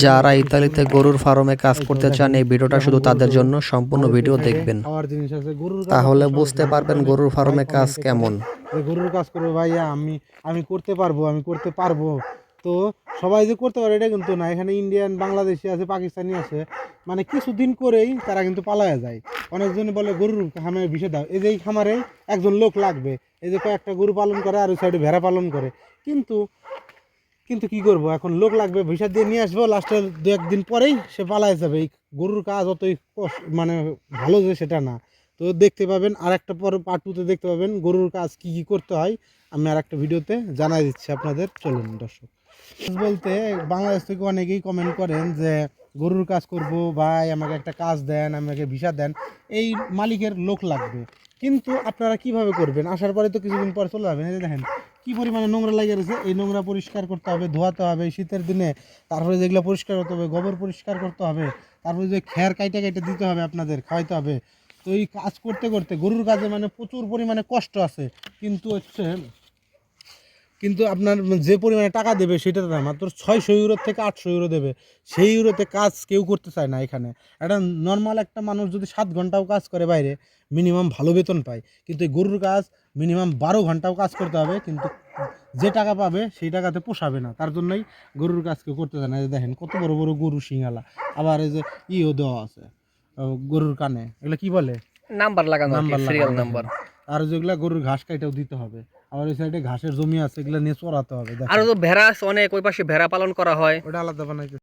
যারা ইতালিতে গরুর ফার্মে কাজ করতে চান এই ভিডিওটা শুধু তাদের জন্য, সম্পূর্ণ ভিডিও দেখবেন খাওয়ার জিনিস আছে গরুর কাজ তাহলে করতে বুঝতে সহজ। পারবেন অনেক গরুর ভাই ফার্মে কাজ কমেন্টে কেমন। করে যে গরুর কাজ করবো ভাইয়া, আমি করতে পারবো। তো সবাই যে করতে পারে এটা কিন্তু না, এখানে ইন্ডিয়ান, বাংলাদেশি আছে, পাকিস্তানি আছে, মানে কিছুদিন করেই তারা কিন্তু পালায়া যায়। অনেকজন বলে গরুর খামারে বিষে দাও, এই যে এই খামারে একজন লোক লাগবে, এই যে কয়েকটা গরু পালন করে আর ওই সাইডে ভেড়া পালন করে, কিন্তু কিন্তু কি করব, এখন লোক লাগবে, ভিসা দিয়ে নিয়ে আসবো, লাস্টের দু একদিন পরেই সে পালায় যাবে। এই গরুর কাজ অতই মানে ভালো যে সেটা না। তো দেখতে পাবেন আর একটা পর পার্ট টুতে দেখতে পাবেন গরুর কাজ কি কি করতে হয়, আমি আর একটা ভিডিওতে জানাই দিচ্ছি আপনাদের। চলুন দর্শক। বলতে বাংলাদেশ থেকে অনেকেই কমেন্ট করেন যে গরুর কাজ করব ভাই, আমাকে একটা কাজ দেন, আমাকে ভিসা দেন, এই মালিকের লোক লাগবে। কিন্তু আপনারা কিভাবে করবেন? আসার পরে তো কিছুদিন পর চলে যাবেন। এই যে দেখেন কি পরিমাণে নোংরা লাগিয়ে রয়েছে, এই নোংরা পরিষ্কার করতে হবে, ধোয়াতে হবে শীতের দিনে, তারপরে যেগুলো পরিষ্কার করতে হবে, গোবর পরিষ্কার করতে হবে, তারপরে যে খ্যার কাইটে কাইটে দিতে হবে, আপনাদের খাওয়াইতে হবে। তো এই কাজ করতে করতে গরুর কাজে মানে প্রচুর পরিমাণে কষ্ট আছে, কিন্তু আপনার যে পরিমাণে টাকা দেবে সেটা না, মাত্র 600 ইউরো থেকে 800 ইউরো দেবে। সেই ইউরোতে কাজ কেউ করতে চায় না এখানে। একটা নর্মাল একটা মানুষ যদি 7 ঘন্টাও কাজ করে বাইরে, মিনিমাম ভালো বেতন পায়, কিন্তু এই গরুর কাজ মিনিমাম 12 ঘন্টাও কাজ করতে হবে, কিন্তু যে টাকা পাবে সেই টাকাতে পোষাবে না। তার জন্যই গরুর কাজ কেউ করতে চায় না। দেখেন কত বড় বড় গরু সিঙ্গালা, আবার এই যে ইও দেওয়া আছে গরুর কানে, এগুলো কি বলে, নাম্বার লাগানো, নাম্বার সিরিয়াল লাগানো। নাম্বার। আর যেগুলা গরুর ঘাস কাটাও দিতে হবে, আবার ওই সাইডে ঘাসের জমি আছে, এগুলো নিয়ে চড়াতে হবে। আর তো ভেড়া আছে অনেক, ওই পাশে ভেড়া পালন করা হয়। ওটা আলাদা বানাইতে